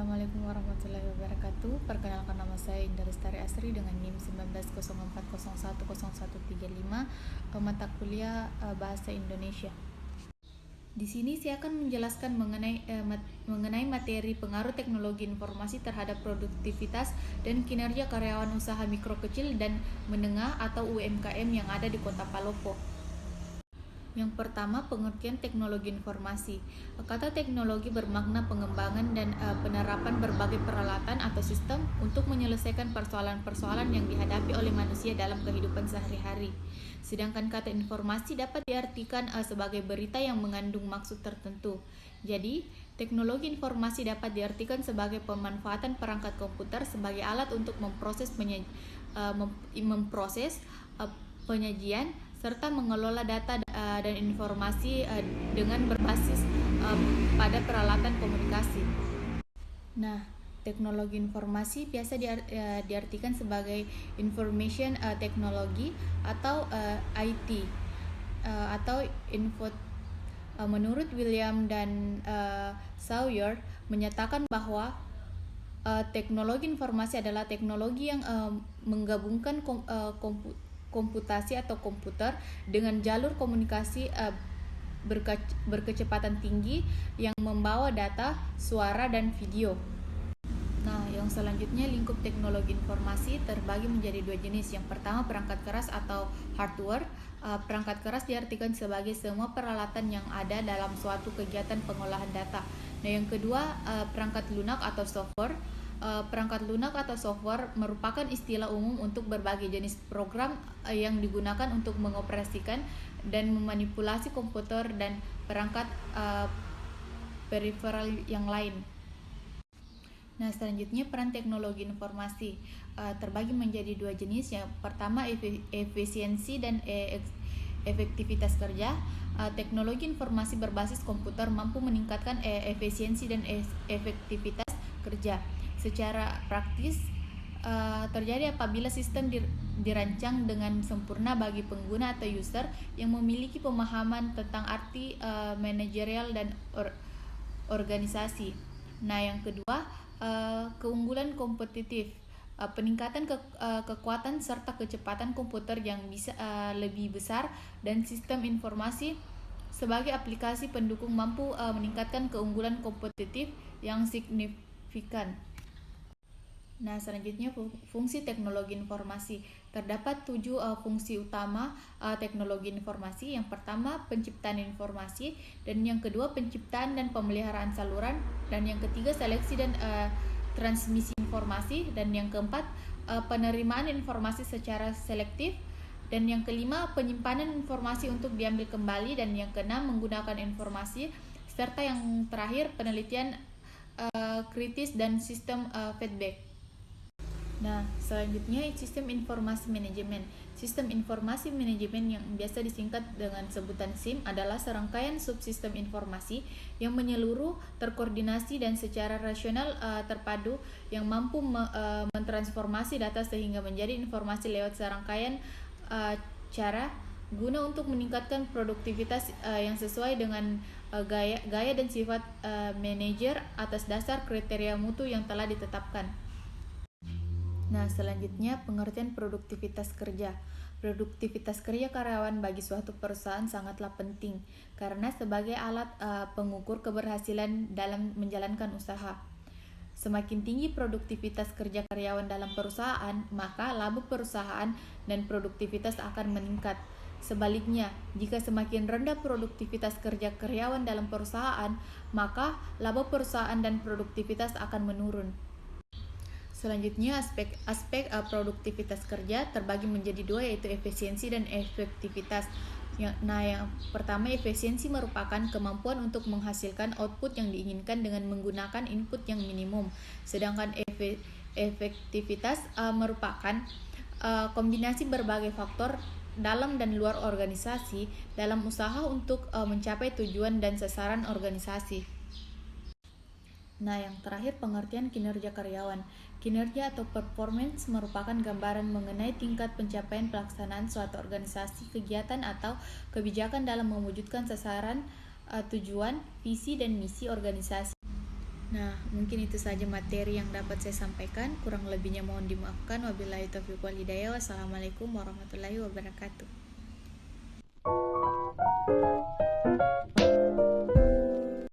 Assalamualaikum warahmatullahi wabarakatuh. Perkenalkan, nama saya Indah Lestari Asri dengan NIM 1904010135, mata kuliah Bahasa Indonesia. Di sini saya akan menjelaskan mengenai materi pengaruh teknologi informasi terhadap produktivitas dan kinerja karyawan usaha mikro kecil dan menengah atau UMKM yang ada di Kota Palopo. Yang pertama, pengertian teknologi informasi. Kata teknologi bermakna pengembangan dan penerapan berbagai peralatan atau sistem untuk menyelesaikan persoalan-persoalan yang dihadapi oleh manusia dalam kehidupan sehari-hari. Sedangkan kata informasi dapat diartikan sebagai berita yang mengandung maksud tertentu. Jadi, teknologi informasi dapat diartikan sebagai pemanfaatan perangkat komputer sebagai alat untuk memproses penyajian serta mengelola data dan informasi dengan berbasis pada peralatan komunikasi. Nah, teknologi informasi biasa diartikan sebagai information technology atau IT atau info. Menurut William dan Sawyer menyatakan bahwa teknologi informasi adalah teknologi yang menggabungkan komputasi atau komputer dengan jalur komunikasi berkecepatan tinggi yang membawa data, suara, dan video. Nah, yang selanjutnya lingkup teknologi informasi terbagi menjadi dua jenis. Yang pertama, perangkat keras atau hardware. Perangkat keras diartikan sebagai semua peralatan yang ada dalam suatu kegiatan pengolahan data. Nah, yang kedua, perangkat lunak atau software. Perangkat lunak atau software merupakan istilah umum untuk berbagai jenis program yang digunakan untuk mengoperasikan dan memanipulasi komputer dan perangkat peripheral yang lain. Nah, selanjutnya peran teknologi informasi terbagi menjadi dua jenis. Yang pertama, efisiensi dan efektivitas kerja. Teknologi informasi berbasis komputer mampu meningkatkan efisiensi dan efektivitas kerja. Secara praktis terjadi apabila sistem dirancang dengan sempurna bagi pengguna atau user yang memiliki pemahaman tentang arti manajerial dan organisasi. Nah, yang kedua, keunggulan kompetitif. Peningkatan kekuatan serta kecepatan komputer yang bisa lebih besar dan sistem informasi sebagai aplikasi pendukung mampu meningkatkan keunggulan kompetitif yang signifikan. Nah, selanjutnya fungsi teknologi informasi. Terdapat 7 fungsi utama teknologi informasi. Yang pertama, penciptaan informasi, dan yang kedua, penciptaan dan pemeliharaan saluran, dan yang ketiga, seleksi dan transmisi informasi, dan yang keempat, penerimaan informasi secara selektif, dan yang kelima, penyimpanan informasi untuk diambil kembali, dan yang keenam, menggunakan informasi, serta yang terakhir, penelitian kritis dan sistem feedback. Nah, selanjutnya sistem informasi manajemen. Sistem informasi manajemen yang biasa disingkat dengan sebutan SIM adalah serangkaian subsistem informasi yang menyeluruh, terkoordinasi dan secara rasional terpadu yang mampu mentransformasi data sehingga menjadi informasi lewat serangkaian cara guna untuk meningkatkan produktivitas yang sesuai dengan gaya dan sifat manajer atas dasar kriteria mutu yang telah ditetapkan. Nah, selanjutnya pengertian produktivitas kerja. Produktivitas kerja karyawan bagi suatu perusahaan sangatlah penting karena sebagai alat pengukur keberhasilan dalam menjalankan usaha. Semakin tinggi produktivitas kerja karyawan dalam perusahaan, maka laba perusahaan dan produktivitas akan meningkat. Sebaliknya, jika semakin rendah produktivitas kerja karyawan dalam perusahaan, maka laba perusahaan dan produktivitas akan menurun. Selanjutnya, aspek produktivitas kerja terbagi menjadi dua, yaitu efisiensi dan efektivitas. Yang pertama, efisiensi merupakan kemampuan untuk menghasilkan output yang diinginkan dengan menggunakan input yang minimum. Sedangkan efektivitas merupakan kombinasi berbagai faktor dalam dan luar organisasi dalam usaha untuk mencapai tujuan dan sasaran organisasi. Nah, yang terakhir, pengertian kinerja karyawan. Kinerja atau performance merupakan gambaran mengenai tingkat pencapaian pelaksanaan suatu organisasi, kegiatan atau kebijakan dalam mewujudkan sasaran, tujuan, visi dan misi organisasi. Nah, mungkin itu saja materi yang dapat saya sampaikan. Kurang lebihnya mohon dimaafkan. Wabillahi taufiq wal hidayah. Wassalamualaikum warahmatullahi wabarakatuh.